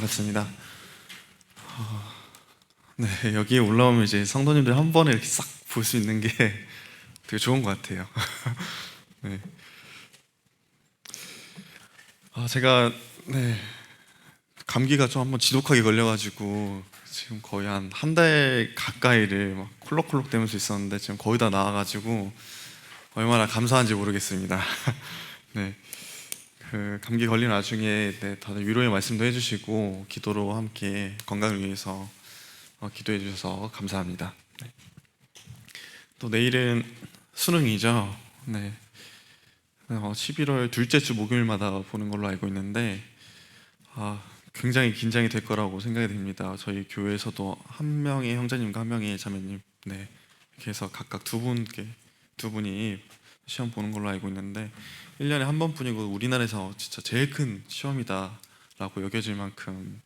반갑습니다. 네, 여기에 올라오면 이제 성도님들 한 번에 이렇게 싹 볼 수 있는 게 되게 좋은 것 같아요. 네. 제가 감기가 좀 한번 지독하게 걸려가지고 지금 거의 한 달 가까이를 막 콜록콜록 대면서 있었는데 지금 거의 다 나아가지고 얼마나 감사한지 모르겠습니다. 네. 그 감기 걸린 와중에 다들 위로의 말씀도 해주시고 기도로 함께 건강을 위해서 기도해 주셔서 감사합니다. 네. 또 내일은 수능이죠. 네. 11월 둘째 주 목요일마다 보는 걸로 알고 있는데 굉장히 긴장이 될 거라고 생각이 됩니다. 저희 교회에서도 한 명의 형제님과 한 명의 자매님, 이렇게 해서 각각 두 분이 시험 보는 걸로 알고 있는데 1년에 한 번뿐이고 우리나라에서 진짜 제일 큰 시험이다라고 여겨질 만큼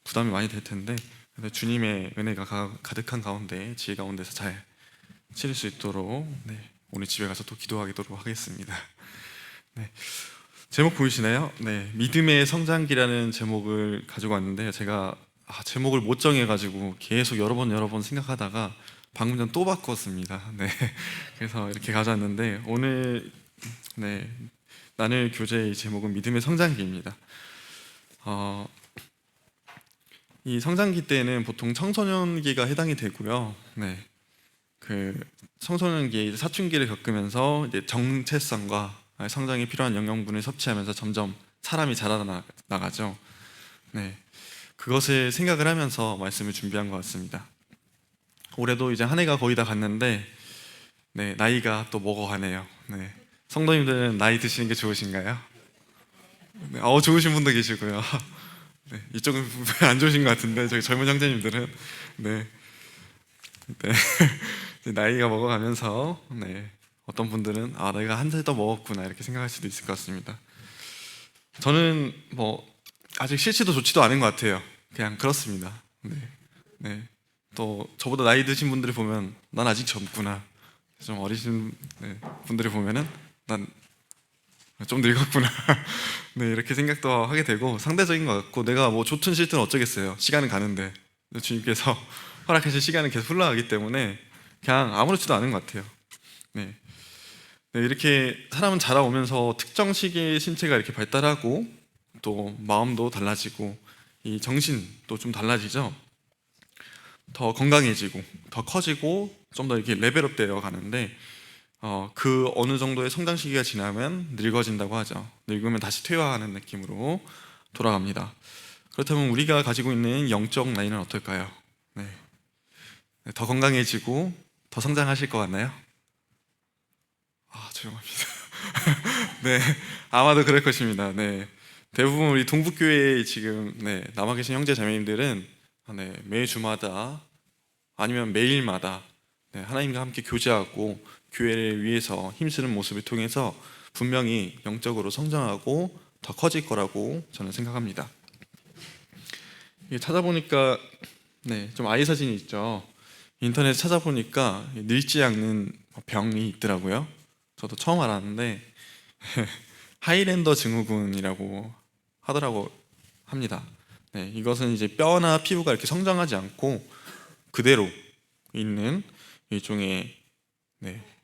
부담이 많이 될 텐데 근데 주님의 은혜가 가득한 가운데 지혜 가운데서 잘 치를 수 있도록 오늘 집에 가서 또 기도하도록 하겠습니다. 제목 보이시나요? 믿음의 성장기라는 제목을 가지고 왔는데요. 제가 제목을 못 정해가지고 계속 여러 번 생각하다가 방금 전 또 바꿨습니다. 그래서 이렇게 가져왔는데 오늘 나눌 교재의 제목은 믿음의 성장기입니다. 이 성장기 때는 보통 청소년기가 해당이 되고요. 그 청소년기에 사춘기를 겪으면서 이제 정체성과 성장에 필요한 영양분을 섭취하면서 점점 사람이 자라나가죠. 그것을 생각을 하면서 말씀을 준비한 것 같습니다. 올해도 이제 한 해가 거의 다 갔는데 나이가 또 먹어가네요. 성도님들은 나이 드시는 게 좋으신가요? 좋으신 분도 계시고요. 이쪽은 안 좋으신 것 같은데 저희 젊은 형제님들은 나이가 먹어가면서 어떤 분들은 내가 한 살 더 먹었구나 이렇게 생각할 수도 있을 것 같습니다. 저는 아직 싫지도 좋지도 않은 것 같아요. 그냥 그렇습니다. 또 저보다 나이 드신 분들을 보면 난 아직 젊구나, 좀 어리신 분들을 보면은 난 좀 늙었구나 이렇게 생각도 하게 되고 상대적인 것 같고 내가 좋든 싫든 어쩌겠어요. 시간은 가는데 주님께서 허락하신 시간은 계속 흘러가기 때문에 그냥 아무렇지도 않은 것 같아요. 이렇게 사람은 자라오면서 특정 시기에 신체가 이렇게 발달하고 또 마음도 달라지고 이 정신도 좀 달라지죠. 더 건강해지고 더 커지고 좀 더 이렇게 레벨업 되어 가는데 그 어느 정도의 성장 시기가 지나면 늙어진다고 하죠. 늙으면 다시 퇴화하는 느낌으로 돌아갑니다. 그렇다면 우리가 가지고 있는 영적 나이는 어떨까요? 더 건강해지고 더 성장하실 것 같나요? 조용합니다. 아마도 그럴 것입니다. 대부분 우리 동북교회에 지금 남아 계신 형제 자매님들은 매 주마다 아니면 매일마다 하나님과 함께 교제하고 교회를 위해서 힘쓰는 모습을 통해서 분명히 영적으로 성장하고 더 커질 거라고 저는 생각합니다. 찾아보니까 좀 아이 사진이 있죠. 인터넷 찾아보니까 늙지 않는 병이 있더라고요. 저도 처음 알았는데 하이랜더 증후군이라고 하더라고 합니다. 이것은 이제 뼈나 피부가 이렇게 성장하지 않고 그대로 있는 일종의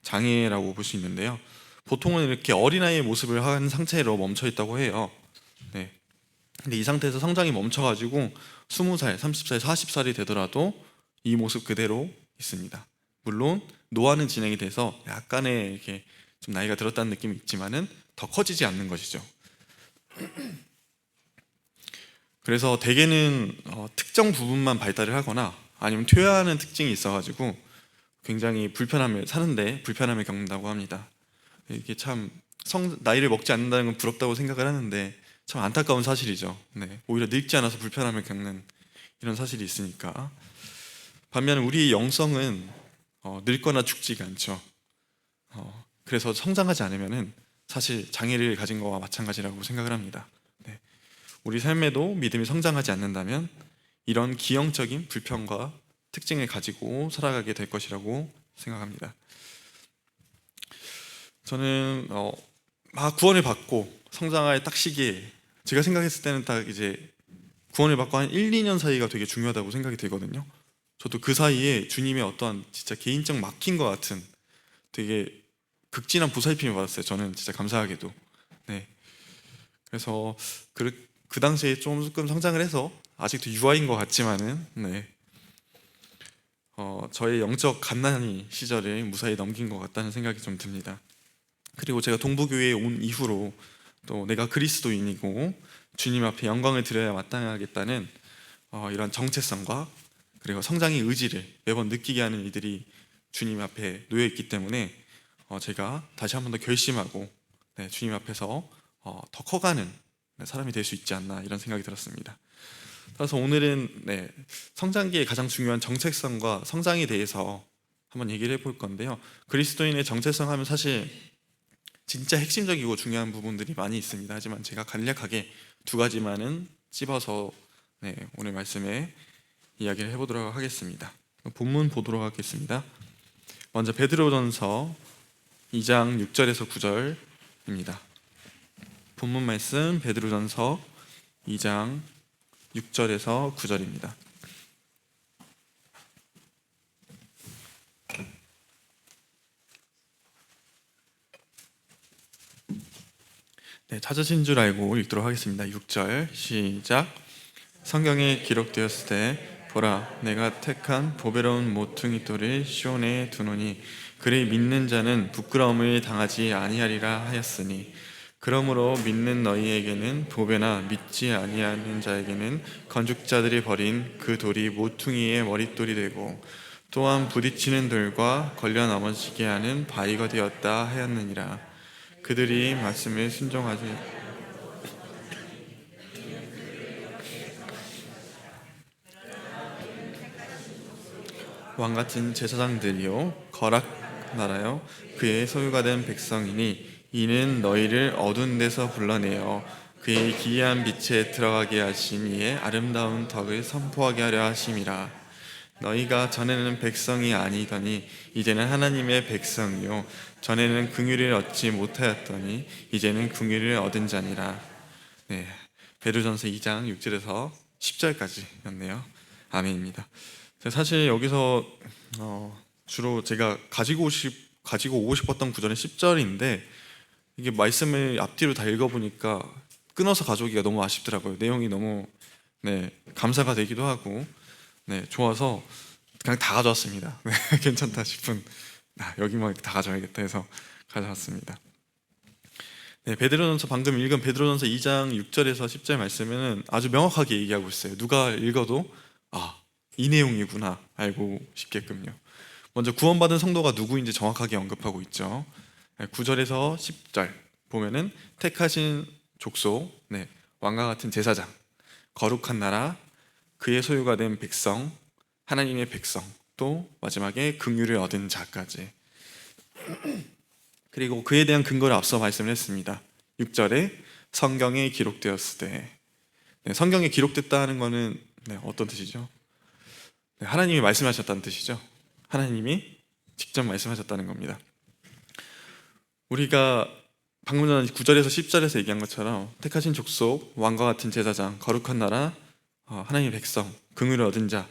장애라고 볼 수 있는데요. 보통은 이렇게 어린아이의 모습을 한 상태로 멈춰 있다고 해요. 근데 이 상태에서 성장이 멈춰가지고 20살, 30살, 40살이 되더라도 이 모습 그대로 있습니다. 물론 노화는 진행이 돼서 약간의 이렇게 좀 나이가 들었다는 느낌이 있지만은 더 커지지 않는 것이죠. 그래서 대개는 특정 부분만 발달을 하거나 아니면 퇴화하는 특징이 있어가지고 굉장히 사는데 불편함을 겪는다고 합니다. 이게 참 나이를 먹지 않는다는 건 부럽다고 생각을 하는데 참 안타까운 사실이죠. 오히려 늙지 않아서 불편함을 겪는 이런 사실이 있으니까. 반면에 우리 영성은 늙거나 죽지가 않죠. 그래서 성장하지 않으면은 사실 장애를 가진 거와 마찬가지라고 생각을 합니다. 우리 삶에도 믿음이 성장하지 않는다면 이런 기형적인 불평과 특징을 가지고 살아가게 될 것이라고 생각합니다. 저는 구원을 받고 성장할 딱 시기에 제가 생각했을 때는 딱 이제 구원을 받고 한 1, 2년 사이가 되게 중요하다고 생각이 들거든요. 저도 그 사이에 주님의 어떠한 진짜 개인적 막힌 것 같은 되게 극진한 보살핌을 받았어요. 저는 진짜 감사하게도. 네. 그래서 그 당시에 조금 성장을 해서 아직도 유아인 것 같지만은 네. 저의 영적 갓난이 시절을 무사히 넘긴 것 같다는 생각이 좀 듭니다. 그리고 제가 동부교회에 온 이후로 또 내가 그리스도인이고 주님 앞에 영광을 드려야 마땅하겠다는 이런 정체성과 그리고 성장의 의지를 매번 느끼게 하는 일들이 주님 앞에 놓여 있기 때문에 제가 다시 한 번 더 결심하고 네, 주님 앞에서 더 커가는 사람이 될 수 있지 않나 이런 생각이 들었습니다. 따라서 오늘은 네, 성장기의 가장 중요한 정체성과 성장에 대해서 한번 얘기를 해볼 건데요. 그리스도인의 정체성 하면 사실 진짜 핵심적이고 중요한 부분들이 많이 있습니다. 하지만 제가 간략하게 두 가지만은 찝어서 네, 오늘 말씀에 이야기를 해보도록 하겠습니다. 본문 보도록 하겠습니다. 먼저 베드로전서 2장 6절에서 9절입니다. 본문 말씀 베드로전서 2장 6절에서 9절입니다. 네, 찾으신 줄 알고 읽도록 하겠습니다. 6절 시작. 성경에 기록되었을 때 보라 내가 택한 보배로운 모퉁이 돌을 시온에 두노니 그를 믿는 자는 부끄러움을 당하지 아니하리라 하였으니 그러므로 믿는 너희에게는 보배나 믿지 아니하는 자에게는 건축자들이 버린 그 돌이 모퉁이의 머릿돌이 되고 또한 부딪히는 돌과 걸려 넘어지게 하는 바위가 되었다 하였느니라. 그들이 말씀을 순종하지 왕같은 제사장들이요 거락 나라요 그의 소유가 된 백성이니 이는 너희를 어두운 데서 불러내어 그의 기이한 빛에 들어가게 하신 이의 아름다운 덕을 선포하게 하려 하심이라. 너희가 전에는 백성이 아니더니 이제는 하나님의 백성이요 전에는 긍휼을 얻지 못하였더니 이제는 긍휼을 얻은 자니라. 네, 베드로전서 2장 6절에서 10절까지였네요. 아멘입니다. 사실 여기서 주로 제가 가지고 오고 싶었던 구절은 10절인데 이게 말씀을 앞뒤로 다 읽어보니까 끊어서 가져오기가 너무 아쉽더라고요. 내용이 너무 네, 감사가 되기도 하고 네, 좋아서 그냥 다 가져왔습니다. 네, 괜찮다 싶은 여기만 다 가져와야겠다 해서 가져왔습니다. 네, 베드로전서 방금 읽은 베드로전서 2장 6절에서 10절 말씀은 아주 명확하게 얘기하고 있어요. 누가 읽어도 이 내용이구나 알고 싶게끔요. 먼저 구원받은 성도가 누구인지 정확하게 언급하고 있죠. 9절에서 10절 보면은 택하신 족속, 네, 왕과 같은 제사장, 거룩한 나라, 그의 소유가 된 백성, 하나님의 백성, 또 마지막에 긍휼을 얻은 자까지. 그리고 그에 대한 근거를 앞서 말씀을 했습니다. 6절에 성경에 기록되었을 때, 네, 성경에 기록됐다는 것은 네, 어떤 뜻이죠? 네, 하나님이 말씀하셨다는 뜻이죠. 하나님이 직접 말씀하셨다는 겁니다. 우리가 방금 전 9절에서 10절에서 얘기한 것처럼 택하신 족속, 왕과 같은 제사장, 거룩한 나라, 하나님의 백성, 긍휼을 얻은 자,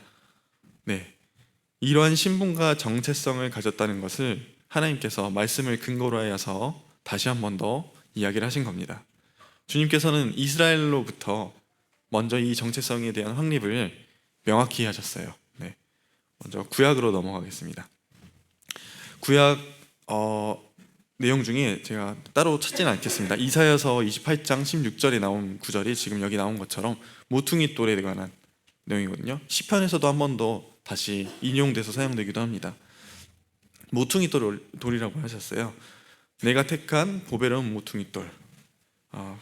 네, 이러한 신분과 정체성을 가졌다는 것을 하나님께서 말씀을 근거로 하여서 다시 한 번 더 이야기를 하신 겁니다. 주님께서는 이스라엘로부터 먼저 이 정체성에 대한 확립을 명확히 하셨어요. 네, 먼저 구약으로 넘어가겠습니다. 구약 내용 중에 제가 따로 찾지는 않겠습니다. 이사야서 28장 16절에 나온 구절이 지금 여기 나온 것처럼 모퉁이 돌에 관한 내용이거든요. 시편에서도 한 번 더 다시 인용돼서 사용되기도 합니다. 모퉁이 돌이라고 하셨어요. 내가 택한 보배로운 모퉁이 돌,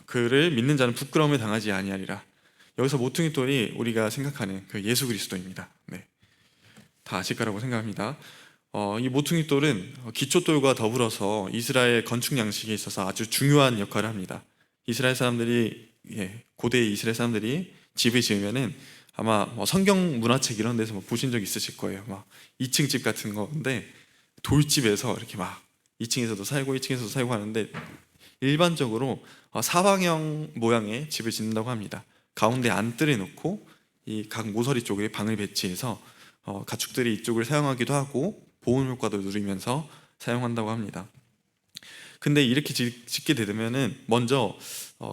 그를 믿는 자는 부끄러움을 당하지 아니하리라. 여기서 모퉁이 돌이 우리가 생각하는 그 예수 그리스도입니다. 네, 다 아실 거라고 생각합니다. 이 모퉁이 돌은 기초 돌과 더불어서 이스라엘 건축 양식에 있어서 아주 중요한 역할을 합니다. 이스라엘 사람들이 고대 이스라엘 사람들이 집을 지으면은 아마 성경 문화책 이런 데서 보신 적 있으실 거예요. 막 2층 집 같은 건데 돌집에서 이렇게 막 2층에서도 살고 1층에서도 살고 하는데 일반적으로 사방형 모양의 집을 짓는다고 합니다. 가운데 안뜰을 놓고 이 각 모서리 쪽에 방을 배치해서 가축들이 이쪽을 사용하기도 하고 보온 효과도 누리면서 사용한다고 합니다. 근데 이렇게 짓게 되면은 먼저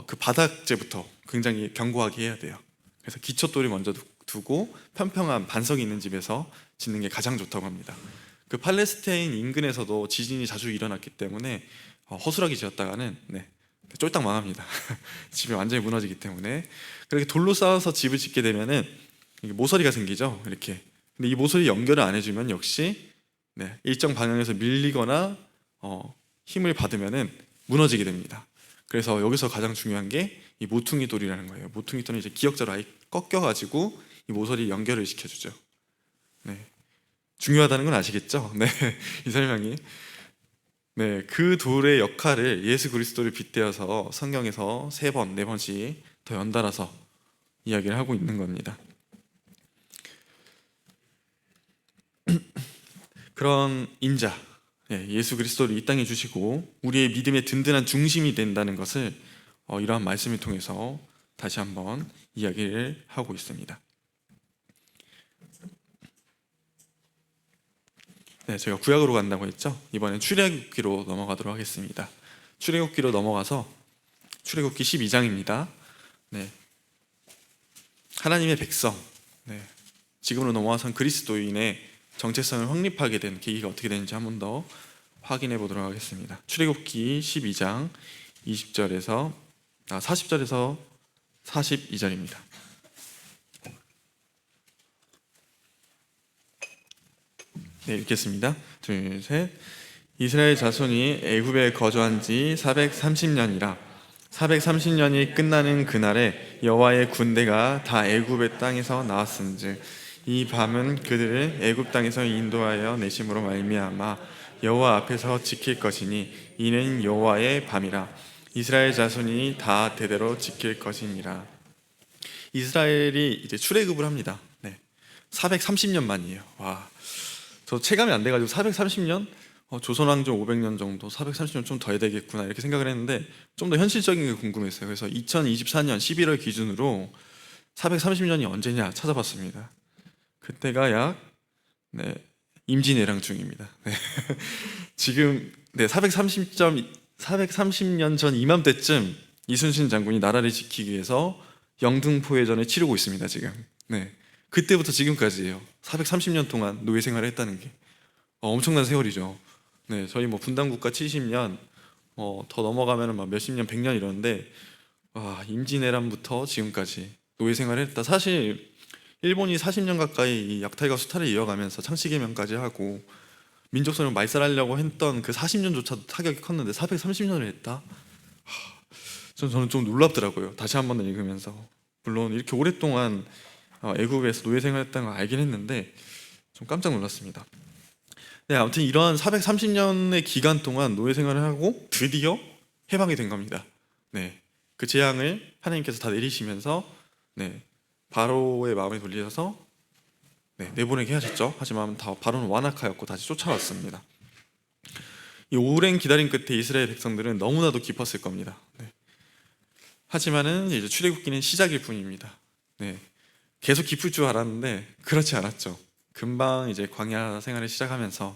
그 바닥재부터 굉장히 견고하게 해야 돼요. 그래서 기초돌을 먼저 두고 평평한 반석이 있는 집에서 짓는 게 가장 좋다고 합니다. 그 팔레스타인 인근에서도 지진이 자주 일어났기 때문에 허술하게 지었다가는 쫄딱 망합니다. 집이 완전히 무너지기 때문에. 그렇게 돌로 쌓아서 집을 짓게 되면은 이게 모서리가 생기죠. 이렇게. 근데 이 모서리 연결을 안 해주면 역시 일정 방향에서 밀리거나 힘을 받으면은 무너지게 됩니다. 그래서 여기서 가장 중요한 게 이 모퉁이 돌이라는 거예요. 모퉁이 돌은 이제 기역자로 아예 꺾여가지고 이 모서리 연결을 시켜주죠. 중요하다는 건 아시겠죠? 이 설명이. 그 돌의 역할을 예수 그리스도를 빗대어서 성경에서 3번, 4번씩 더 연달아서 이야기를 하고 있는 겁니다. 그런 인자, 예수 그리스도를 이 땅에 주시고 우리의 믿음의 든든한 중심이 된다는 것을 이러한 말씀을 통해서 다시 한번 이야기를 하고 있습니다. 제가 구약으로 간다고 했죠. 이번엔 출애굽기로 넘어가도록 하겠습니다. 출애굽기로 넘어가서 출애굽기 12장입니다. 하나님의 백성, 지금으로 넘어와선 그리스도인의 정체성을 확립하게 된 계기가 어떻게 되는지 한 번 더 확인해 보도록 하겠습니다. 출애굽기 12장 40절에서 42절입니다. 읽겠습니다. 둘, 셋. 이스라엘 자손이 애굽에 거주한 지 430년이라 430년이 끝나는 그날에 여호와의 군대가 다 애굽의 땅에서 나왔은즉 이 밤은 그들을 애굽 땅에서 인도하여 내심으로 말미암아 여호와 앞에서 지킬 것이니 이는 여호와의 밤이라. 이스라엘 자손이 다 대대로 지킬 것이니라. 이스라엘이 이제 출애굽을 합니다. 430년 만이에요. 와, 저 체감이 안 돼가지고 430년? 조선왕조 500년 정도, 430년 좀 더 해야 되겠구나 이렇게 생각을 했는데 좀 더 현실적인 게 궁금했어요. 그래서 2024년 11월 기준으로 430년이 언제냐 찾아봤습니다. 그때가 약 임진왜란 중입니다. 지금 430년 전 이맘때쯤 이순신 장군이 나라를 지키기 위해서 영등포해전을 치르고 있습니다. 지금. 그때부터 지금까지예요. 430년 동안 노예 생활을 했다는 게 엄청난 세월이죠. 저희 분단국가 70년 더 넘어가면 막 몇십 년, 100년 이러는데 임진왜란부터 지금까지 노예 생활을 했다. 사실 일본이 40년 가까이 이 약탈과 수탈을 이어가면서 창씨개명까지 하고 민족성을 말살하려고 했던 그 40년조차도 타격이 컸는데 430년을 했다? 저는 좀 놀랍더라고요. 다시 한 번 읽으면서. 물론 이렇게 오랫동안 애굽에서 노예 생활했다는 걸 알긴 했는데 좀 깜짝 놀랐습니다. 아무튼 이러한 430년의 기간 동안 노예 생활을 하고 드디어 해방이 된 겁니다. 그 재앙을 하나님께서 다 내리시면서 바로의 마음에 돌리셔서 내보내게 하셨죠. 하지만 바로는 완악하였고 다시 쫓아왔습니다. 이 오랜 기다림 끝에 이스라엘 백성들은 너무나도 기뻤을 겁니다. 하지만은 이제 출애굽기는 시작일 뿐입니다. 계속 기쁠 줄 알았는데 그렇지 않았죠. 금방 이제 광야 생활을 시작하면서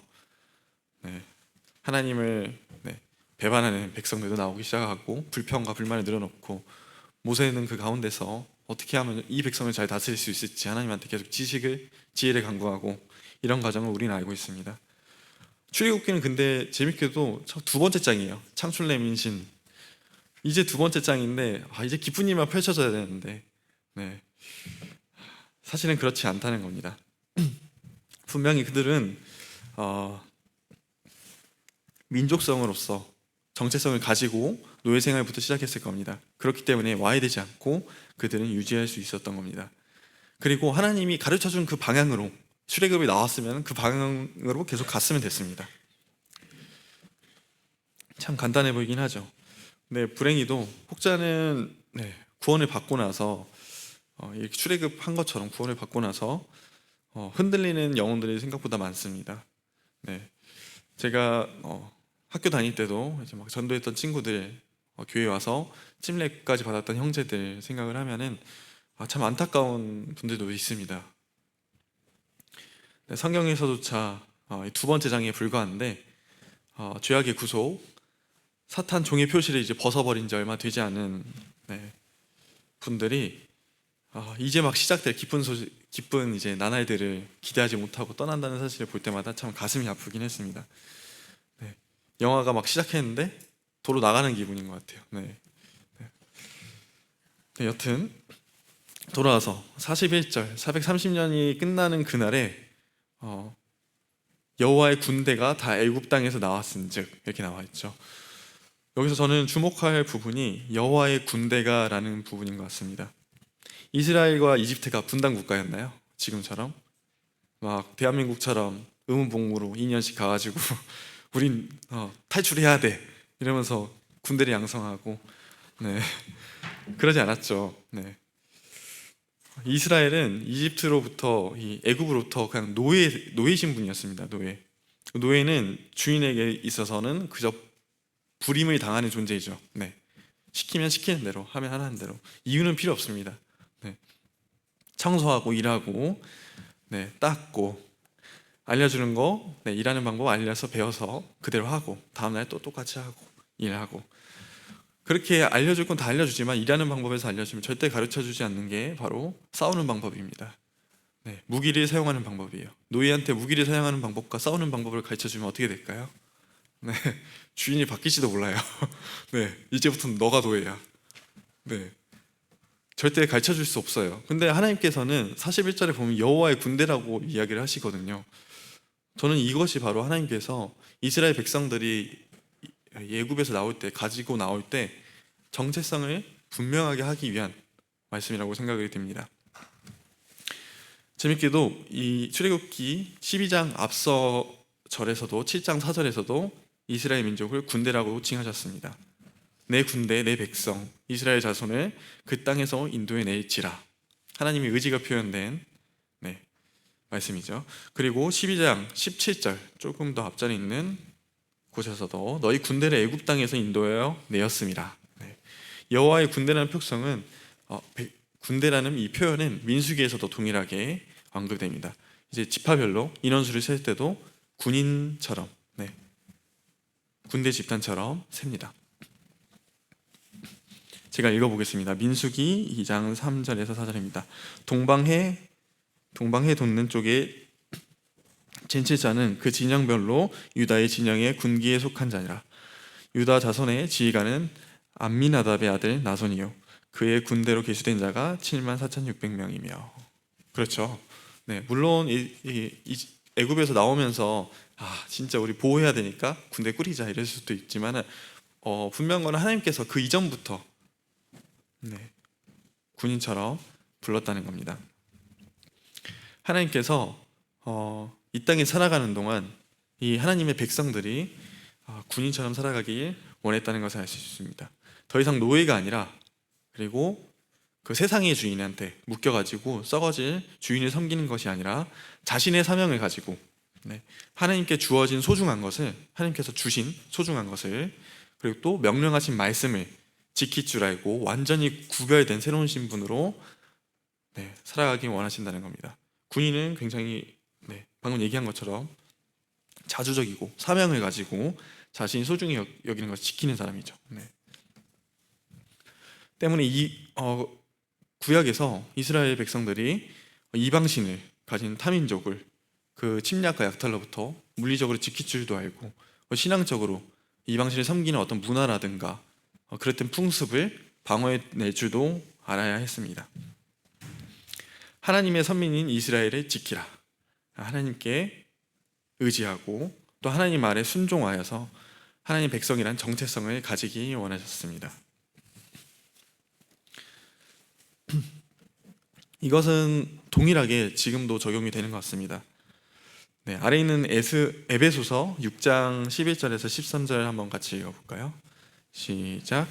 하나님을 배반하는 백성들도 나오기 시작하고 불평과 불만을 늘어놓고 모세는 그 가운데서 어떻게 하면 이 백성을 잘 다스릴 수 있을지 하나님한테 계속 지혜를 간구하고 이런 과정을 우리는 알고 있습니다. 출애굽기는 근데 재밌게도 2번째 장이에요. 창출내 민신. 이제 2번째 장인데 이제 기쁜 일만 펼쳐져야 되는데 사실은 그렇지 않다는 겁니다. 분명히 그들은 민족성으로서 정체성을 가지고 노예 생활부터 시작했을 겁니다. 그렇기 때문에 와야 되지 않고 그들은 유지할 수 있었던 겁니다. 그리고 하나님이 가르쳐준 그 방향으로 출애굽이 나왔으면 그 방향으로 계속 갔으면 됐습니다. 참 간단해 보이긴 하죠. 불행히도 혹자는 구원을 받고 나서 이렇게 출애굽한 것처럼 구원을 받고 나서 흔들리는 영혼들이 생각보다 많습니다. 제가 학교 다닐 때도 이제 막 전도했던 친구들 교회에 와서 찜례까지 받았던 형제들 생각을 하면은 참 안타까운 분들도 있습니다. 네, 성경에서조차 두 번째 장에 불과한데 죄악의 구속, 사탄 종의 표시를 이제 벗어버린 지 얼마 되지 않은 분들이 이제 막 시작될 기쁜 이제 나날들을 기대하지 못하고 떠난다는 사실을 볼 때마다 참 가슴이 아프긴 했습니다. 네, 영화가 막 시작했는데 도로 나가는 기분인 것 같아요. 네, 여튼 돌아와서 41절 430년이 끝나는 그날에 여호와의 군대가 다 애굽 땅에서 나왔은즉 이렇게 나와 있죠. 여기서 저는 주목할 부분이 여호와의 군대가 라는 부분인 것 같습니다. 이스라엘과 이집트가 분단 국가였나요? 지금처럼 막 대한민국처럼 의문봉으로 2년씩 가가지고 우린 탈출해야 돼 이러면서 군대를 양성하고 그러지 않았죠. 이스라엘은 이집트로부터 이 애굽으로부터 그냥 노예 신분이었습니다. 노예는 주인에게 있어서는 그저 불임을 당하는 존재이죠. 시키면 시키는 대로, 하면 하는 대로. 이유는 필요 없습니다. 청소하고 일하고 닦고 알려주는 거 일하는 방법 알려서 배워서 그대로 하고 다음날 또 똑같이 하고 일하고 그렇게 알려줄 건 다 알려주지만 일하는 방법에서 알려주면 절대 가르쳐주지 않는 게 바로 싸우는 방법입니다. 무기를 사용하는 방법이에요. 노예한테 무기를 사용하는 방법과 싸우는 방법을 가르쳐주면 어떻게 될까요? 주인이 바뀔지도 몰라요. 이제부터는 너가 노예야. 절대 가르쳐줄 수 없어요. 근데 하나님께서는 41절에 보면 여호와의 군대라고 이야기를 하시거든요. 저는 이것이 바로 하나님께서 이스라엘 백성들이 애굽에서 나올 때 가지고 나올 때 정체성을 분명하게 하기 위한 말씀이라고 생각이 됩니다. 재밌게도 이 출애굽기 12장 앞서 절에서도 7장 4절에서도 이스라엘 민족을 군대라고 칭하셨습니다. 내 군대, 내 백성, 이스라엘 자손을 그 땅에서 인도해 낼지라. 하나님의 의지가 표현된 말씀이죠. 그리고 12장 17절 조금 더 앞전에 있는 곳에서도 너희 군대를 애굽 땅에서 인도하여 내었습니다. 여호와의 군대라는 표성은 군대라는 이 표현은 민수기에서도 동일하게 언급됩니다. 이제 지파별로 인원수를 셀 때도 군인처럼 군대 집단처럼 셉니다. 제가 읽어보겠습니다. 민수기 2장 3절에서 4절입니다. 동방해 돋는 쪽에 젠칠자는 그 진영별로 유다의 진영의 군기에 속한 자니라. 유다 자손의 지휘관은 암미나답의 아들 나손이요 그의 군대로 계수된 자가 74,600명이며. 그렇죠. 물론 애굽에서 나오면서 진짜 우리 보호해야 되니까 군대 꾸리자 이럴 수도 있지만 분명한 건 하나님께서 그 이전부터 군인처럼 불렀다는 겁니다. 하나님께서 이 땅에 살아가는 동안 이 하나님의 백성들이 군인처럼 살아가길 원했다는 것을 알 수 있습니다. 더 이상 노예가 아니라 그리고 그 세상의 주인한테 묶여가지고 썩어질 주인을 섬기는 것이 아니라 자신의 사명을 가지고 하나님께 주어진 소중한 것을 하나님께서 주신 소중한 것을 그리고 또 명령하신 말씀을 지킬 줄 알고 완전히 구별된 새로운 신분으로 살아가길 원하신다는 겁니다. 군인은 굉장히 방금 얘기한 것처럼 자주적이고 사명을 가지고 자신이 소중히 여기는 것을 지키는 사람이죠. 때문에 이 구약에서 이스라엘 백성들이 이방신을 가진 타민족을 그 침략과 약탈로부터 물리적으로 지킬 줄도 알고 신앙적으로 이방신을 섬기는 어떤 문화라든가 그랬던 풍습을 방어해낼 줄도 알아야 했습니다. 하나님의 선민인 이스라엘을 지키라. 하나님께 의지하고 또 하나님 말에 순종하여서 하나님 백성이란 정체성을 가지기 원하셨습니다. 이것은 동일하게 지금도 적용이 되는 것 같습니다. 아래 있는 에베소서 6장 11절에서 13절 한번 같이 읽어볼까요? 시작.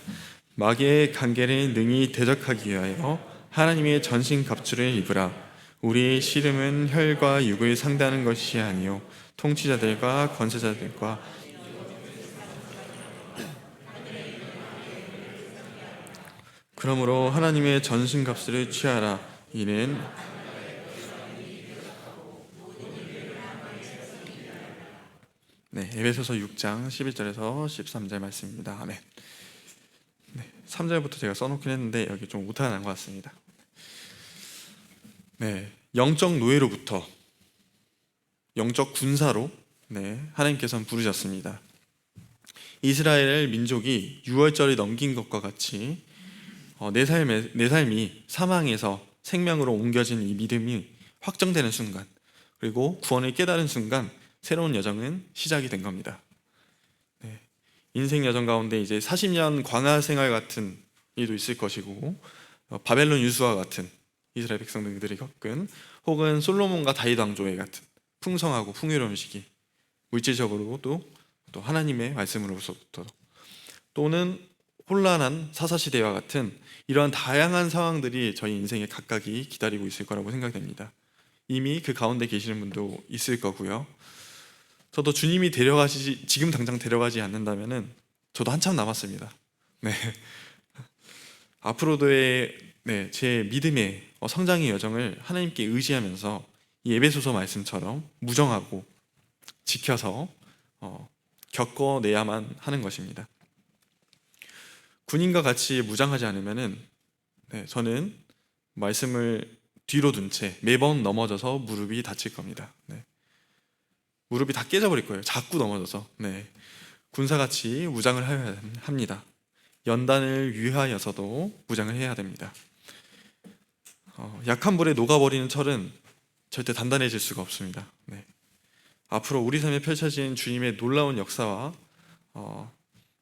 마귀의 관계를 능히 대적하기 위하여 하나님의 전신 갑주를 입으라. 우리의 씨름은 혈과 육을 상대하는 것이 아니요 통치자들과 권세자들과 그러므로 하나님의 전신갑주를 취하라. 이는 네, 에베소서 6장 11절에서 13절 말씀입니다. 아멘. 네, 3절부터 제가 써놓긴 했는데 여기 좀 오타가 난 것 같습니다. 네, 영적 노예로부터 영적 군사로 하나님께서는 부르셨습니다. 이스라엘 민족이 유월절을 넘긴 것과 같이 내 삶이 사망에서 생명으로 옮겨진 이 믿음이 확정되는 순간, 그리고 구원을 깨달은 순간 새로운 여정은 시작이 된 겁니다. 네, 인생 여정 가운데 이제 40년 광야 생활 같은 일도 있을 것이고, 바벨론 유수와 같은 이스라엘 백성들이 겪은, 혹은 솔로몬과 다윗 왕조의 같은 풍성하고 풍요로운 시기, 물질적으로도 또 하나님의 말씀으로부터, 또는 혼란한 사사시대와 같은 이러한 다양한 상황들이 저희 인생에 각각이 기다리고 있을 거라고 생각됩니다. 이미 그 가운데 계시는 분도 있을 거고요. 저도 주님이 지금 당장 데려가지 않는다면은 저도 한참 남았습니다. 네. 앞으로도의 제 믿음의 성장의 여정을 하나님께 의지하면서 이 에베소서 말씀처럼 무정하고 지켜서 겪어내야만 하는 것입니다. 군인과 같이 무장하지 않으면은 저는 말씀을 뒤로 둔 채 매번 넘어져서 무릎이 다칠 겁니다. 무릎이 다 깨져버릴 거예요. 자꾸 넘어져서. 군사같이 무장을 해야 합니다. 연단을 위하여서도 무장을 해야 됩니다. 약한 불에 녹아버리는 철은 절대 단단해질 수가 없습니다. 앞으로 우리 삶에 펼쳐진 주님의 놀라운 역사와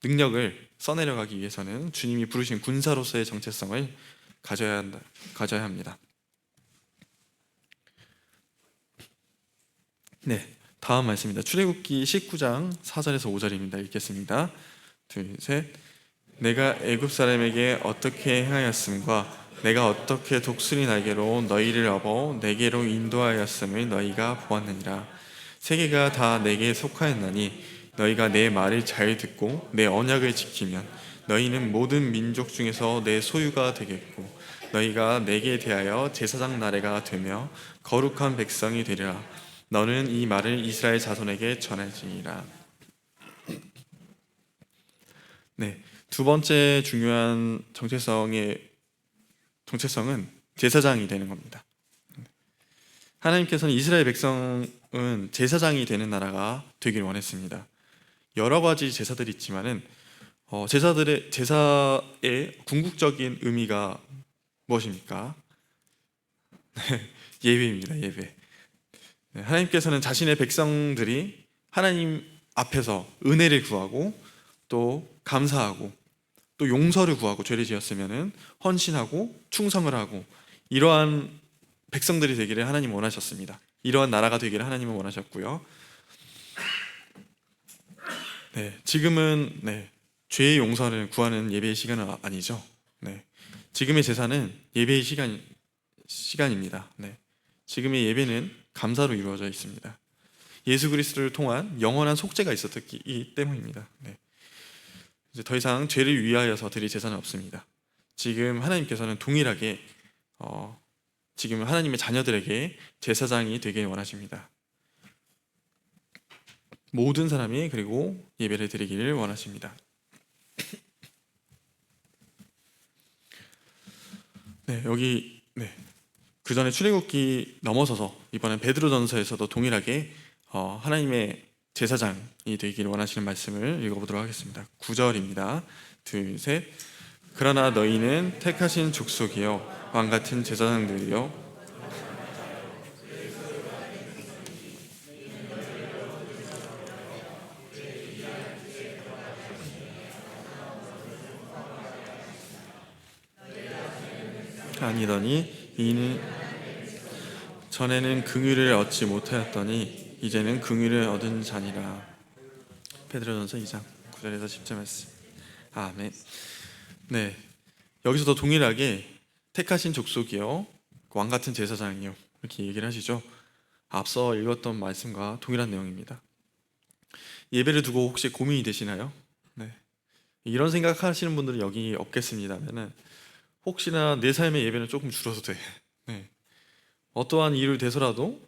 능력을 써내려가기 위해서는 주님이 부르신 군사로서의 정체성을 가져야 합니다. 다음 말씀입니다. 출애굽기 19장 4절에서 5절입니다. 읽겠습니다. 둘, 셋. 내가 애굽 사람에게 어떻게 행하였음과 내가 어떻게 독수리 날개로 너희를 업어 내게로 인도하였음을 너희가 보았느니라. 세계가 다 내게 속하였나니 너희가 내 말을 잘 듣고 내 언약을 지키면 너희는 모든 민족 중에서 내 소유가 되겠고 너희가 내게 대하여 제사장 나라가 되며 거룩한 백성이 되리라. 너는 이 말을 이스라엘 자손에게 전할지니라. 두 번째 중요한 정체성은 제사장이 되는 겁니다. 하나님께서는 이스라엘 백성은 제사장이 되는 나라가 되길 원했습니다. 여러 가지 제사들이 있지만은 제사의 궁극적인 의미가 무엇입니까? 예배입니다. 예배. 하나님께서는 자신의 백성들이 하나님 앞에서 은혜를 구하고 또 감사하고 또 용서를 구하고 죄를 지었으면은 헌신하고 충성을 하고 이러한 백성들이 되기를 하나님 원하셨습니다. 이러한 나라가 되기를 하나님은 원하셨고요. 지금은 죄의 용서를 구하는 예배의 시간은 아니죠. 지금의 제사는 예배의 시간입니다. 지금의 예배는 감사로 이루어져 있습니다. 예수 그리스도를 통한 영원한 속죄가 있었기 때문입니다. 이제 더 이상 죄를 위하여서 드릴 제사는 없습니다. 지금 하나님께서는 동일하게 지금 하나님의 자녀들에게 제사장이 되길 원하십니다. 모든 사람이 그리고 예배를 드리기를 원하십니다. 여기 그 전에 출애굽기 넘어서서 이번엔 베드로전서에서도 동일하게 하나님의 제사장이 되기를 원하시는 말씀을 읽어보도록 하겠습니다. 9절입니다. 둘, 셋. 그러나 너희는 택하신 족속이요 왕같은 제사장들이요 아니더니 이는 전에는 긍휼을 얻지 못하였더니 이제는 긍휼을 얻은 자니라. 베드로전서 2장 9절에서 10절 말씀. 아멘. 여기서도 동일하게 택하신 족속이요 왕같은 제사장이요 이렇게 얘기를 하시죠. 앞서 읽었던 말씀과 동일한 내용입니다. 예배를 두고 혹시 고민이 되시나요? 이런 생각하시는 분들은 여기 없겠습니다면은 혹시나 내 삶의 예배는 조금 줄어도 돼. 네. 어떠한 이유를 대서라도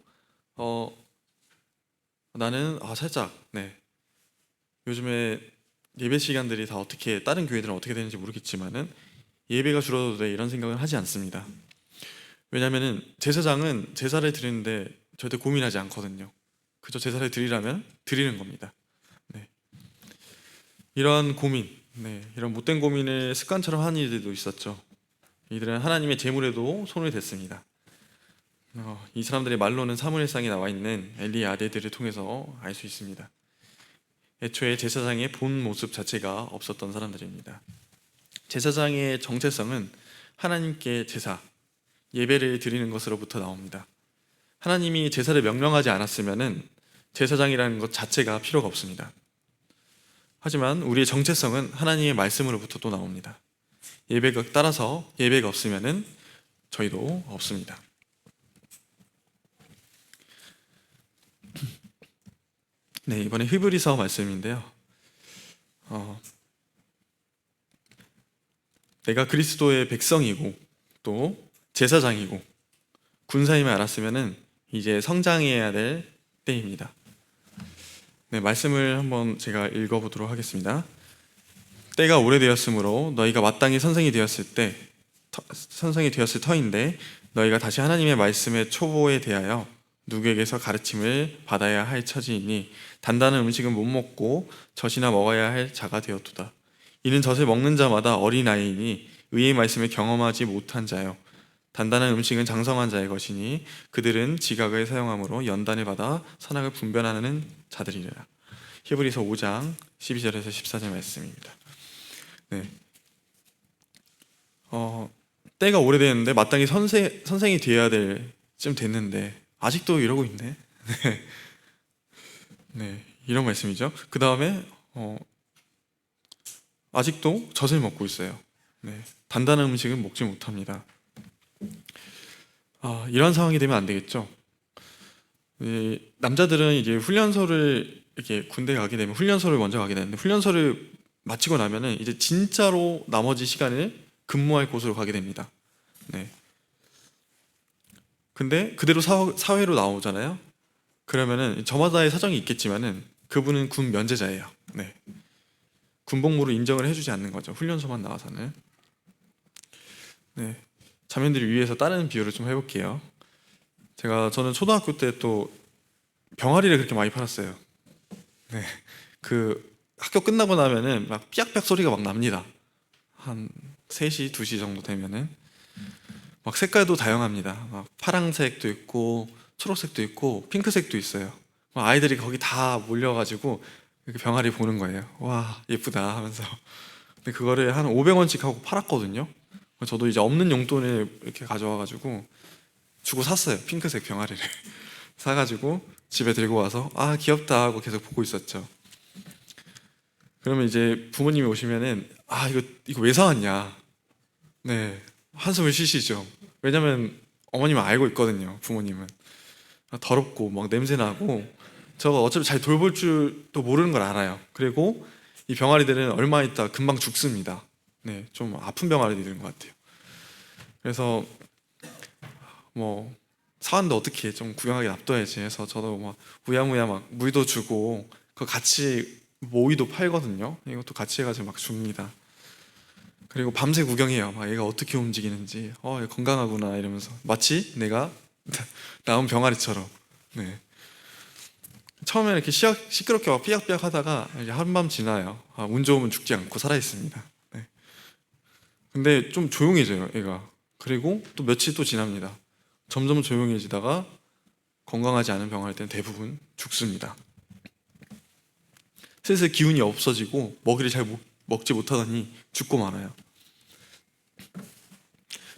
나는 살짝 요즘에 예배 시간들이 다 어떻게 다른 교회들은 어떻게 되는지 모르겠지만은 예배가 줄어도 돼 이런 생각을 하지 않습니다. 왜냐하면은 제사장은 제사를 드리는데 절대 고민하지 않거든요. 그저 제사를 드리라면 드리는 겁니다. 네. 이러한 고민, 이런 못된 고민을 습관처럼 하는 이들도 있었죠. 이들은 하나님의 제물에도 손을 댔습니다. 이 사람들의 말로는 사무엘상에 나와 있는 엘리의 아들들을 통해서 알 수 있습니다. 애초에 제사장의 본 모습 자체가 없었던 사람들입니다. 제사장의 정체성은 하나님께 제사, 예배를 드리는 것으로부터 나옵니다. 하나님이 제사를 명령하지 않았으면 제사장이라는 것 자체가 필요가 없습니다. 하지만 우리의 정체성은 하나님의 말씀으로부터 또 나옵니다. 예배가 따라서 예배가 없으면 저희도 없습니다. 이번에 히브리서 말씀인데요. 내가 그리스도의 백성이고 또 제사장이고 군사임을 알았으면 이제 성장해야 될 때입니다. 말씀을 한번 제가 읽어보도록 하겠습니다. 때가 오래되었으므로 너희가 마땅히 선생이 되었을 터인데 너희가 다시 하나님의 말씀의 초보에 대하여 누구에게서 가르침을 받아야 할 처지이니 단단한 음식은 못 먹고 젖이나 먹어야 할 자가 되었도다. 이는 젖을 먹는 자마다 어린아이이니 의의 말씀을 경험하지 못한 자요 단단한 음식은 장성한 자의 것이니 그들은 지각을 사용함으로 연단을 받아 선악을 분별하는 자들이라. 히브리서 5장 12절에서 14절 말씀입니다. 때가 오래됐는데 마땅히 선생이 되어야 될 쯤 됐는데 아직도 이러고 있네. 이런 말씀이죠. 그 다음에 아직도 젖을 먹고 있어요. 단단한 음식은 먹지 못합니다. 이런 상황이 되면 안 되겠죠. 남자들은 이제 훈련소를 이렇게 군대 가게 되면 훈련소를 먼저 가게 되는데 훈련소를 마치고 나면은 이제 진짜로 나머지 시간을 근무할 곳으로 가게 됩니다. 근데 그대로 사회로 나오잖아요. 그러면은 저마다의 사정이 있겠지만은 그분은 군 면제자예요. 군복무로 인정을 해주지 않는 거죠. 훈련소만 나와서는. 자매들을 위해서 다른 비유를 좀 해볼게요. 저는 초등학교 때 또 병아리를 그렇게 많이 팔았어요. 그 학교 끝나고 나면은 막 삐약삐약 소리가 막 납니다. 한 3시, 2시 정도 되면은 막 색깔도 다양합니다. 막 파랑색도 있고 초록색도 있고 핑크색도 있어요. 막 아이들이 거기 다 몰려가지고 이렇게 병아리 보는 거예요. 와 예쁘다 하면서. 근데 그거를 한 500원씩 하고 팔았거든요. 저도 이제 없는 용돈을 이렇게 가져와가지고 주고 샀어요. 핑크색 병아리를 사가지고 집에 들고 와서 귀엽다 하고 계속 보고 있었죠. 그러면 이제 부모님이 오시면은 이거 왜 사왔냐? 한숨을 쉬시죠. 왜냐면 어머님은 알고 있거든요. 부모님은 더럽고 막 냄새 나고 저거 어차피 잘 돌볼 줄도 모르는 걸 알아요. 그리고 이 병아리들은 얼마 있다 금방 죽습니다. 좀 아픈 병아리들인 것 같아요. 그래서 뭐 사왔는데 어떻게 좀 구경하게 놔둬야지 해서 저도 막 우야무야 막 물도 주고 그 같이 모이도 팔거든요. 이것도 같이 해가지고 막 줍니다. 그리고 밤새 구경해요. 막 얘가 어떻게 움직이는지, 얘 건강하구나 이러면서 마치 내가 낳은 병아리처럼. 처음에 이렇게 시끄럽게 막 삐약삐약 하다가 이제 한밤 지나요. 운 좋으면 죽지 않고 살아 있습니다. 근데 좀 조용해져요, 얘가. 그리고 또 며칠 또 지납니다. 점점 조용해지다가 건강하지 않은 병아리들은 대부분 죽습니다. 슬슬 기운이 없어지고 먹이를 잘 먹지 못하더니 죽고 말아요.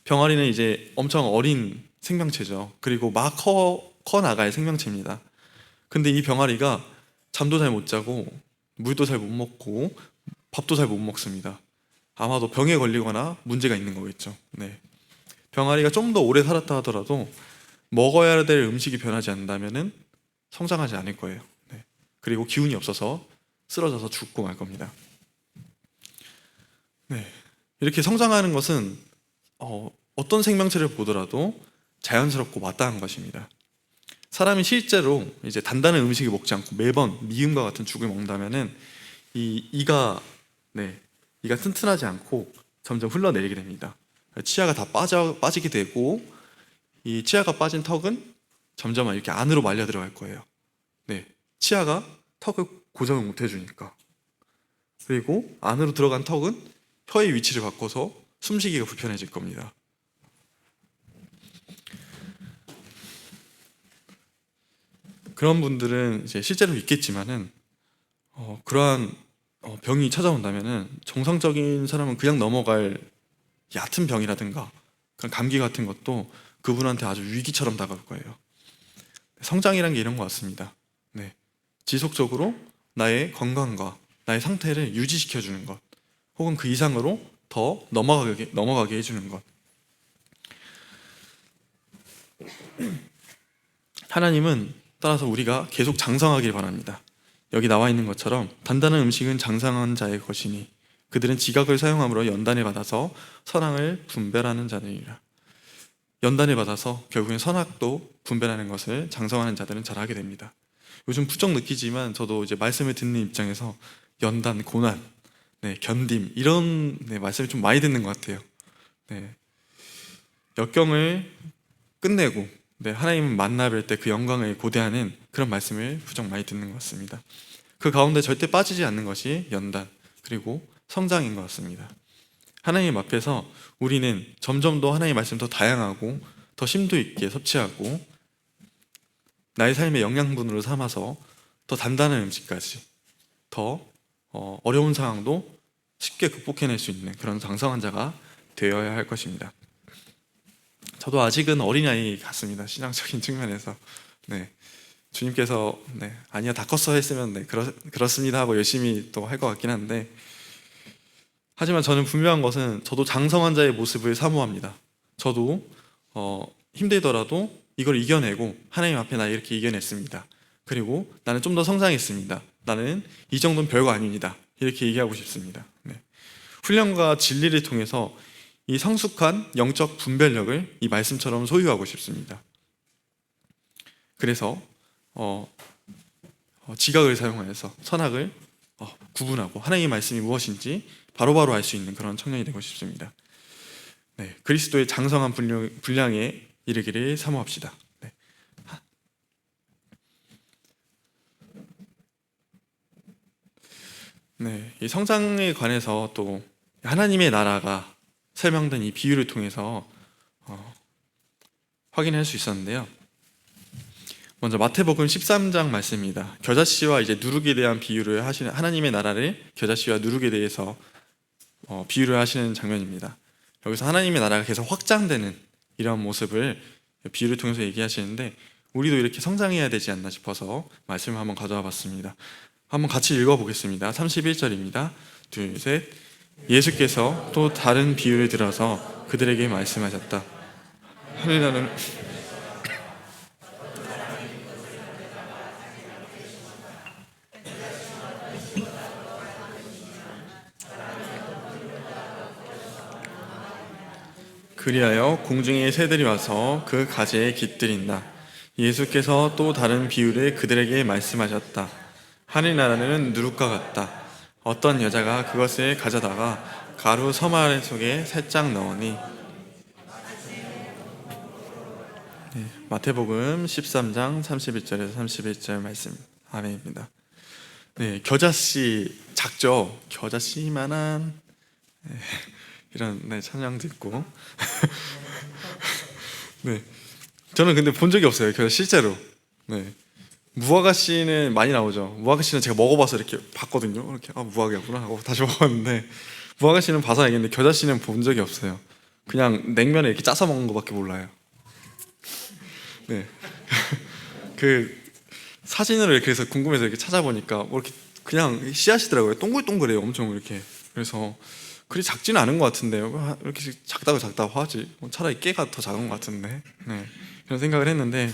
병아리는 이제 엄청 어린 생명체죠. 그리고 막 커 나갈 생명체입니다. 근데 이 병아리가 잠도 잘 못 자고 물도 잘 못 먹고 밥도 잘 못 먹습니다. 아마도 병에 걸리거나 문제가 있는 거겠죠. 병아리가 좀 더 오래 살았다 하더라도 먹어야 될 음식이 변하지 않는다면은 성장하지 않을 거예요. 그리고 기운이 없어서 쓰러져서 죽고 말 겁니다. 이렇게 성장하는 것은 어떤 생명체를 보더라도 자연스럽고 마땅한 것입니다. 사람이 실제로 이제 단단한 음식을 먹지 않고 매번 미음과 같은 죽을 먹는다면은 이가 튼튼하지 않고 점점 흘러내리게 됩니다. 치아가 다 빠지게 되고, 이 치아가 빠진 턱은 점점 이렇게 안으로 말려 들어갈 거예요. 치아가 턱을 고정을 못 해주니까. 그리고 안으로 들어간 턱은 혀의 위치를 바꿔서 숨쉬기가 불편해질 겁니다. 그런 분들은 이제 실제로 있겠지만은 그러한 병이 찾아온다면은 정상적인 사람은 그냥 넘어갈 얕은 병이라든가 그런 감기 같은 것도 그분한테 아주 위기처럼 다가올 거예요. 성장이란 게 이런 것 같습니다. 지속적으로 나의 건강과 나의 상태를 유지시켜주는 것, 혹은 그 이상으로 더 넘어가게 해주는 것. 하나님은 따라서 우리가 계속 장성하길 바랍니다. 여기 나와 있는 것처럼 단단한 음식은 장성한 자의 것이니 그들은 지각을 사용함으로 연단을 받아서 선악을 분별하는 자들이라. 연단을 받아서 결국엔 선악도 분별하는 것을 장성하는 자들은 잘하게 됩니다. 요즘 부쩍 느끼지만 저도 이제 말씀을 듣는 입장에서 연단, 고난, 견딤 이런 말씀을 좀 많이 듣는 것 같아요. 역경을 끝내고 하나님 만나뵐 때 그 영광을 고대하는 그런 말씀을 부쩍 많이 듣는 것 같습니다. 그 가운데 절대 빠지지 않는 것이 연단 그리고 성장인 것 같습니다. 하나님 앞에서 우리는 점점 더 하나님의 말씀 더 다양하고 더 심도 있게 섭취하고 나의 삶의 영양분으로 삼아서 더 단단한 음식까지 더 어려운 상황도 쉽게 극복해낼 수 있는 그런 장성한 자가 되어야 할 것입니다. 저도 아직은 어린아이 같습니다. 신앙적인 측면에서. 주님께서 아니야 다 컸어 했으면 그렇습니다 하고 열심히 또 할 것 같긴 한데, 하지만 저는 분명한 것은 저도 장성한 자의 모습을 사모합니다. 저도 힘들더라도 이걸 이겨내고 하나님 앞에 나 이렇게 이겨냈습니다. 그리고 나는 좀 더 성장했습니다. 나는 이 정도는 별거 아닙니다. 이렇게 얘기하고 싶습니다. 훈련과 진리를 통해서 이 성숙한 영적 분별력을 이 말씀처럼 소유하고 싶습니다. 그래서 지각을 사용하여서 선악을 구분하고 하나님의 말씀이 무엇인지 바로바로 알 수 있는 그런 청년이 되고 싶습니다. 그리스도의 장성한 분량에 이르기를 사모합시다. 이 성장에 관해서 또 하나님의 나라가 설명된 이 비유를 통해서 확인할 수 있었는데요. 먼저 마태복음 13장 말씀입니다. 겨자씨와 이제 누룩에 대한 비유를 하시는, 하나님의 나라를 겨자씨와 누룩에 대해서 비유를 하시는 장면입니다. 여기서 하나님의 나라가 계속 확장되는 이런 모습을 비유를 통해서 얘기하시는데, 우리도 이렇게 성장해야 되지 않나 싶어서 말씀을 한번 가져와 봤습니다. 한번 같이 읽어보겠습니다. 31절입니다. 둘, 셋. 예수께서 또 다른 비유를 들어서 그들에게 말씀하셨다. 하늘나라는 그리하여 공중의 새들이 와서 그 가지에 깃들인다. 예수께서 또 다른 비유를 그들에게 말씀하셨다. 하늘나라는 누룩과 같다. 어떤 여자가 그것을 가져다가 가루 서말 속에 살짝 넣으니. 마태복음 13장 31절에서 31절 말씀. 아멘입니다. 겨자씨 작죠? 겨자씨만한 이런 찬양도 있고. 저는 근데 본 적이 없어요. 겨자 실제로. 무화과씨는 많이 나오죠. 무화과씨는 제가 먹어봐서 이렇게 봤거든요. 이렇게 무화과구나 하고 다시 먹었는데, 무화과씨는 봐서 알겠는데 겨자씨는 본 적이 없어요. 그냥 냉면에 이렇게 짜서 먹는 것밖에 몰라요. 그 사진으로 이렇게 해서 궁금해서 이렇게 찾아보니까 뭐 이렇게 그냥 씨앗이더라고요. 동글동글해요, 엄청 이렇게. 그래서 그리 작지는 않은 것 같은데 이렇게 작다고 하지. 차라리 깨가 더 작은 것 같은데. 그런 생각을 했는데,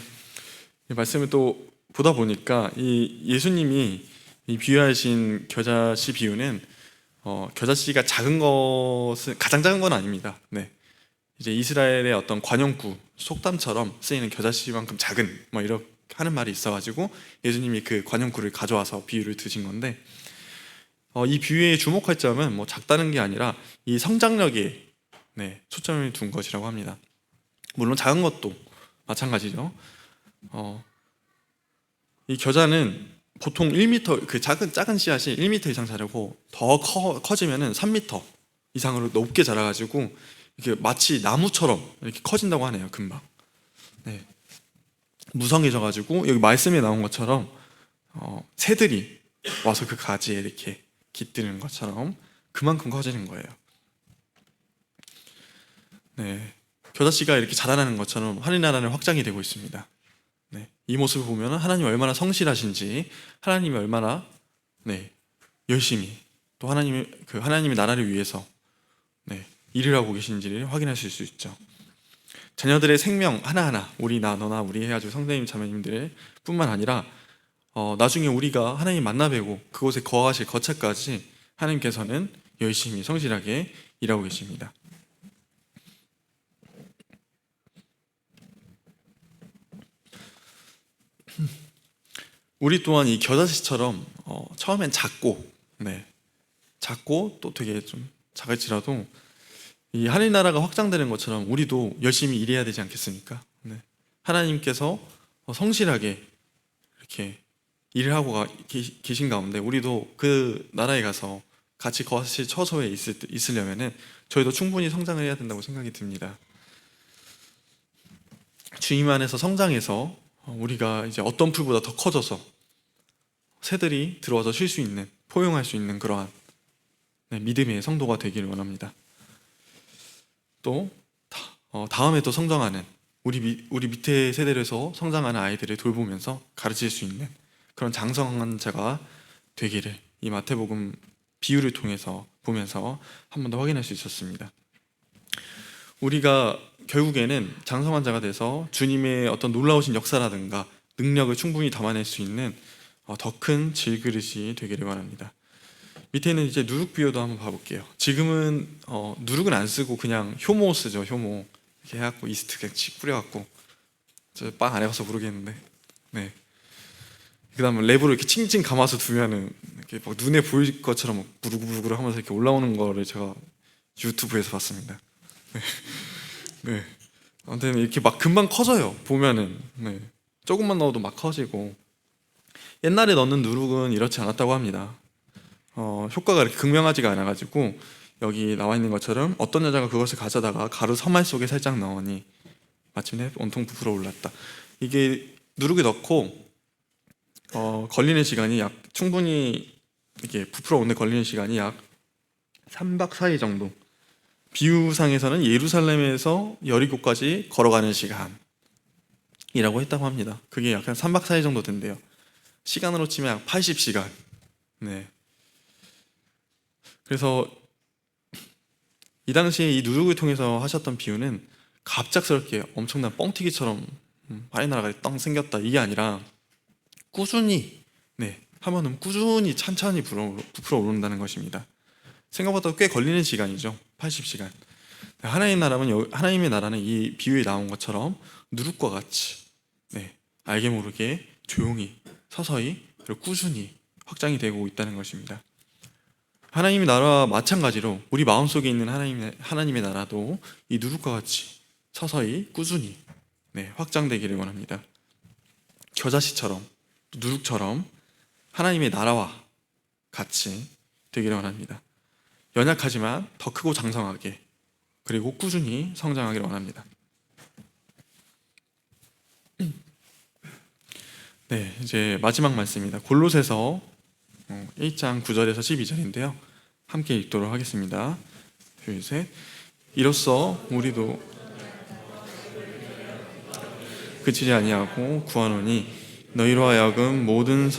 이 말씀을 또 보다 보니까 이 예수님이 이 비유하신 겨자씨 비유는 겨자씨가 작은 것은 가장 작은 건 아닙니다. 이제 이스라엘의 어떤 관용구 속담처럼 쓰이는 겨자씨만큼 작은 뭐 이렇게 하는 말이 있어가지고 예수님이 그 관용구를 가져와서 비유를 드신 건데, 이 비유에 주목할 점은 뭐 작다는 게 아니라 이 성장력에 초점을 둔 것이라고 합니다. 물론 작은 것도 마찬가지죠. 이 겨자는 보통 1m, 그 작은 씨앗이 1m 이상 자라고 더 커지면은 3m 이상으로 높게 자라가지고 이게 마치 나무처럼 이렇게 커진다고 하네요. 금방. 무성해져가지고 여기 말씀에 나온 것처럼 새들이 와서 그 가지에 이렇게 깃드는 것처럼 그만큼 커지는 거예요. 겨자씨가 이렇게 자라나는 것처럼 하늘 나라는 확장이 되고 있습니다. 이 모습을 보면 하나님이 얼마나 성실하신지, 하나님이 얼마나 열심히 또 하나님의 나라를 위해서 일을 하고 계신지를 확인하실 수 있죠. 자녀들의 생명 하나하나, 우리, 나, 너나 우리 해가지고 선생님, 자매님들 뿐만 아니라 나중에 우리가 하나님 만나 뵈고 그곳에 거하실 거처까지 하나님께서는 열심히 성실하게 일하고 계십니다. 우리 또한 이 겨자씨처럼 처음엔 작고 또 되게 좀 작을지라도 이 하늘나라가 확장되는 것처럼 우리도 열심히 일해야 되지 않겠습니까? 하나님께서 성실하게 이렇게 일을 하고 계신 가운데 우리도 그 나라에 가서 같이 거하실 처소에 있으려면은 저희도 충분히 성장을 해야 된다고 생각이 듭니다. 주님 안에서 성장해서 우리가 이제 어떤 풀보다 더 커져서 새들이 들어와서 쉴 수 있는, 포용할 수 있는 그러한 믿음의 성도가 되기를 원합니다. 또 다음에 또 성장하는 우리 밑에 세대에서 성장하는 아이들을 돌보면서 가르칠 수 있는 그런 장성한 자가 되기를 이 마태복음 비유를 통해서 보면서 한 번 더 확인할 수 있었습니다. 우리가 결국에는 장성한 자가 돼서 주님의 어떤 놀라우신 역사라든가 능력을 충분히 담아낼 수 있는 더 큰 질그릇이 되기를 바랍니다. 밑에는 이제 누룩 비유도 한번 봐볼게요. 지금은 누룩은 안 쓰고 그냥 효모 쓰죠. 효모 이렇게 해갖고 이스트 그냥 칙 뿌려갖고, 저 빵 안 해봐서 모르겠는데, 그다음에 랩으로 이렇게 칭칭 감아서 두면은 이렇게 막 눈에 보일 것처럼 막 부르구부르구를 하면서 이렇게 올라오는 거를 제가 유튜브에서 봤습니다. 아무튼 이렇게 막 금방 커져요. 보면은 조금만 넣어도 막 커지고, 옛날에 넣는 누룩은 이렇지 않았다고 합니다. 효과가 이렇게 극명하지가 않아가지고 여기 나와 있는 것처럼 어떤 여자가 그것을 가져다가 가루 서말 속에 살짝 넣으니 마침내 온통 부풀어 올랐다. 이게 누룩에 넣고 걸리는 시간이 충분히 이게 부풀어 오는 걸리는 시간이 약 3박 4일 정도. 비유상에서는 예루살렘에서 여리고까지 걸어가는 시간이라고 했다고 합니다. 그게 약간 3박 4일 정도 된대요. 시간으로 치면 약 80시간. 그래서 이 당시에 이 누룩을 통해서 하셨던 비유는 갑작스럽게 엄청난 뻥튀기처럼 하늘나라가 떡 생겼다 이게 아니라 꾸준히 하면은 꾸준히 찬찬히 부풀어 오른다는 것입니다. 생각보다 꽤 걸리는 시간이죠. 80시간. 하나님의 나라는 이 비유에 나온 것처럼 누룩과 같이 알게 모르게 조용히 서서히 그리고 꾸준히 확장이 되고 있다는 것입니다. 하나님의 나라와 마찬가지로 우리 마음속에 있는 하나님의 나라도 이 누룩과 같이 서서히 꾸준히 확장되기를 원합니다. 겨자씨처럼 누룩처럼 하나님의 나라와 같이 되기를 원합니다. 연약하지만 더 크고 장성하게 그리고 꾸준히 성장하기를 원합니다. 이제 마지막 말씀입니다. 골로새서 1장 9절에서 12절인데요. 함께 읽도록 하겠습니다. 둘, 셋. 이로써 우리도 그치지 아니하고 구하노니 너희로 하여금 모든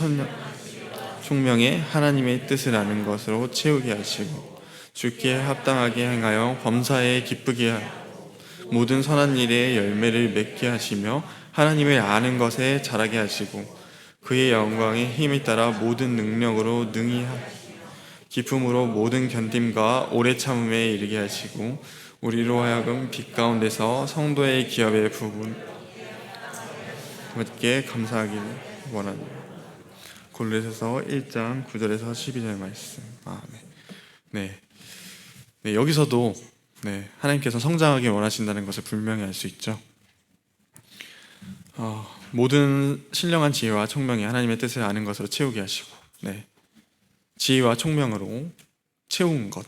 총명에 하나님의 뜻을 아는 것으로 채우게 하시고 주께 합당하게 행하여 범사에 기쁘게 하고 모든 선한 일에 열매를 맺게 하시며 하나님을 아는 것에 자라게 하시고 그의 영광의 힘에 따라 모든 능력으로 능히 기쁨으로 모든 견딤과 오래 참음에 이르게 하시고 우리로 하여금 빛 가운데서 성도의 기업의 부분 아버지께 감사하기를 원합니다. 골로새서 1장 9절에서 12절 말씀. 네. 네, 여기서도 하나님께서 성장하길 원하신다는 것을 분명히 알 수 있죠. 모든 신령한 지혜와 총명이 하나님의 뜻을 아는 것으로 채우게 하시고, 지혜와 총명으로 채운 것,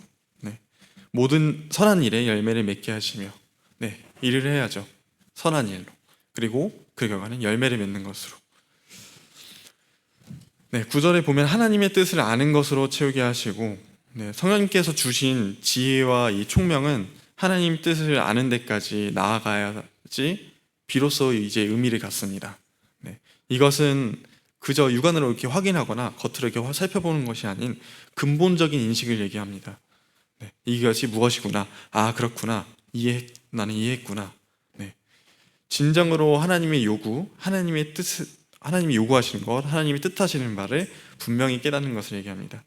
모든 선한 일에 열매를 맺게 하시며, 일을 해야죠. 선한 일로. 그리고 그 결과는 열매를 맺는 것으로. 9절에 보면 하나님의 뜻을 아는 것으로 채우게 하시고, 성령님께서 주신 지혜와 이 총명은 하나님 뜻을 아는 데까지 나아가야지 비로소 이제 의미를 갖습니다. 이것은 그저 육안으로 이렇게 확인하거나 겉으로 이렇게 살펴보는 것이 아닌 근본적인 인식을 얘기합니다. 이것이 무엇이구나. 그렇구나. 나는 이해했구나. 진정으로 하나님의 요구, 하나님이 요구하시는 것, 하나님이 뜻하시는 바를 분명히 깨닫는 것을 얘기합니다.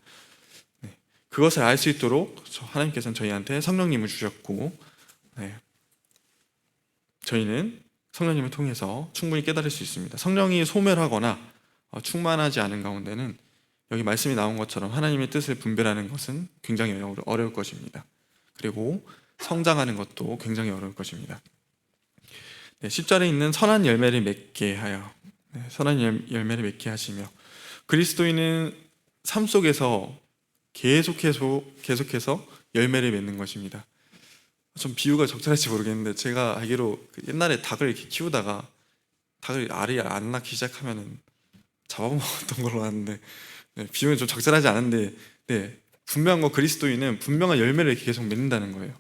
그것을 알 수 있도록 하나님께서는 저희한테 성령님을 주셨고, 저희는 성령님을 통해서 충분히 깨달을 수 있습니다. 성령이 소멸하거나 충만하지 않은 가운데는 여기 말씀이 나온 것처럼 하나님의 뜻을 분별하는 것은 굉장히 어려울 것입니다. 그리고 성장하는 것도 굉장히 어려울 것입니다. 10절에 있는 선한 열매를 맺게 하여, 선한 열매를 맺게 하시며, 그리스도인은 삶 속에서 계속해서 열매를 맺는 것입니다. 좀 비유가 적절할지 모르겠는데, 제가 알기로 옛날에 닭을 이렇게 키우다가 닭을 알이 안 낳기 시작하면은 잡아먹었던 걸로 아는데, 비유는 좀 적절하지 않은데, 분명한 거 그리스도인은 분명한 열매를 이렇게 계속 맺는다는 거예요.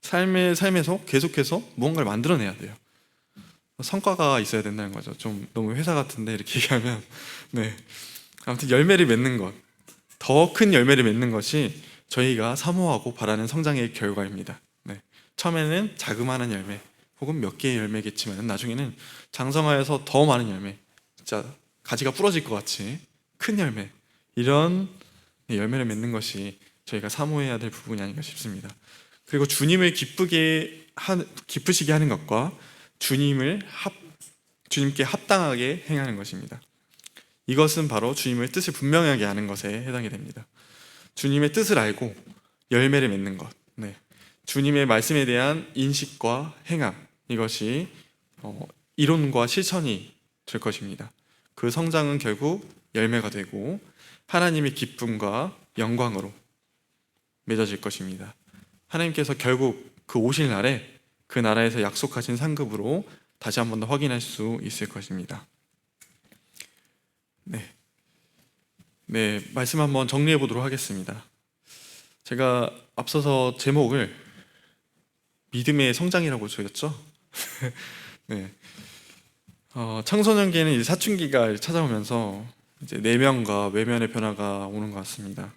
삶에서 계속해서 무언가를 만들어내야 돼요. 성과가 있어야 된다는 거죠. 좀 너무 회사 같은데 이렇게 얘기하면, 아무튼 열매를 맺는 것, 더 큰 열매를 맺는 것이 저희가 사모하고 바라는 성장의 결과입니다. 처음에는 자그마한 열매 혹은 몇 개의 열매겠지만 나중에는 장성하여서 더 많은 열매, 진짜 가지가 부러질 것 같이 큰 열매, 이런 열매를 맺는 것이 저희가 사모해야 될 부분이 아닌가 싶습니다. 그리고 주님을 기쁘시게 하는 것과 주님께 합당하게 행하는 것입니다. 이것은 바로 주님의 뜻을 분명하게 아는 것에 해당이 됩니다. 주님의 뜻을 알고 열매를 맺는 것, 주님의 말씀에 대한 인식과 행함, 이것이 이론과 실천이 될 것입니다. 그 성장은 결국 열매가 되고 하나님의 기쁨과 영광으로 맺어질 것입니다. 하나님께서 결국 그 오실 날에 그 나라에서 약속하신 상급으로 다시 한 번 더 확인할 수 있을 것입니다. 말씀 한번 정리해 보도록 하겠습니다. 제가 앞서서 제목을 믿음의 성장이라고 지었죠. 청소년기에는 이제 사춘기가 찾아오면서 이제 내면과 외면의 변화가 오는 것 같습니다.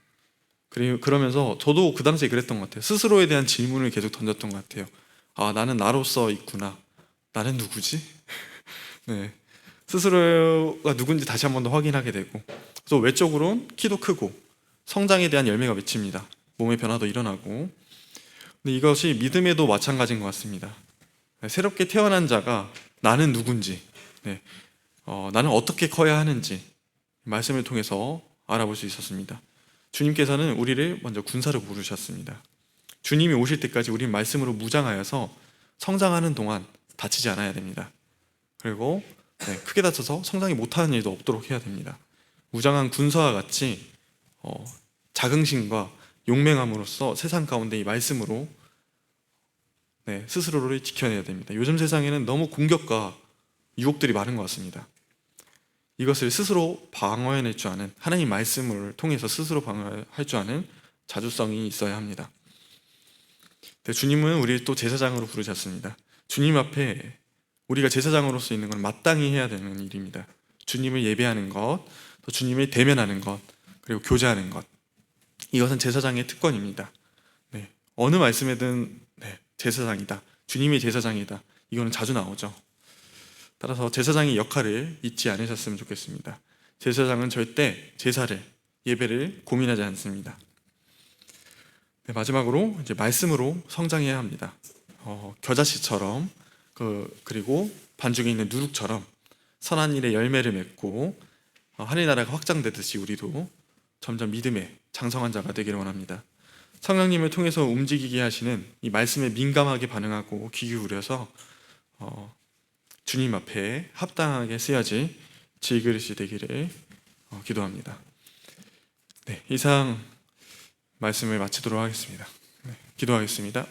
그러면서 저도 그 당시에 그랬던 것 같아요. 스스로에 대한 질문을 계속 던졌던 것 같아요. 나는 나로서 있구나. 나는 누구지? 스스로가 누군지 다시 한 번 더 확인하게 되고, 또 외적으로는 키도 크고 성장에 대한 열매가 맺힙니다. 몸의 변화도 일어나고. 근데 이것이 믿음에도 마찬가지인 것 같습니다. 새롭게 태어난 자가 나는 누군지, 나는 어떻게 커야 하는지 말씀을 통해서 알아볼 수 있었습니다. 주님께서는 우리를 먼저 군사로 부르셨습니다. 주님이 오실 때까지 우리는 말씀으로 무장하여서 성장하는 동안 다치지 않아야 됩니다. 그리고 크게 다쳐서 성장이 못하는 일도 없도록 해야 됩니다. 무장한 군사와 같이 자긍심과 용맹함으로써 세상 가운데 이 말씀으로 스스로를 지켜내야 됩니다. 요즘 세상에는 너무 공격과 유혹들이 많은 것 같습니다. 이것을 스스로 방어해낼 줄 아는, 하나님 말씀을 통해서 스스로 방어할 줄 아는 자주성이 있어야 합니다. 주님은 우리를 또 제사장으로 부르셨습니다. 주님 앞에 우리가 제사장으로서 있는 건 마땅히 해야 되는 일입니다. 주님을 예배하는 것, 또 주님을 대면하는 것, 그리고 교제하는 것, 이것은 제사장의 특권입니다. 어느 말씀에든 제사장이다, 주님이 제사장이다, 이거는 자주 나오죠. 따라서 제사장의 역할을 잊지 않으셨으면 좋겠습니다. 제사장은 절대 제사를, 예배를 고민하지 않습니다. 네, 마지막으로 이제 말씀으로 성장해야 합니다. 겨자씨처럼 그리고 반죽에 있는 누룩처럼 선한 일의 열매를 맺고 하늘나라가 확장되듯이 우리도 점점 믿음의 장성한 자가 되기를 원합니다. 성령님을 통해서 움직이게 하시는 이 말씀에 민감하게 반응하고 귀 기울여서 주님 앞에 합당하게 쓰여질 질그릇이 되기를 기도합니다. 네, 이상 말씀을 마치도록 하겠습니다. 네, 기도하겠습니다.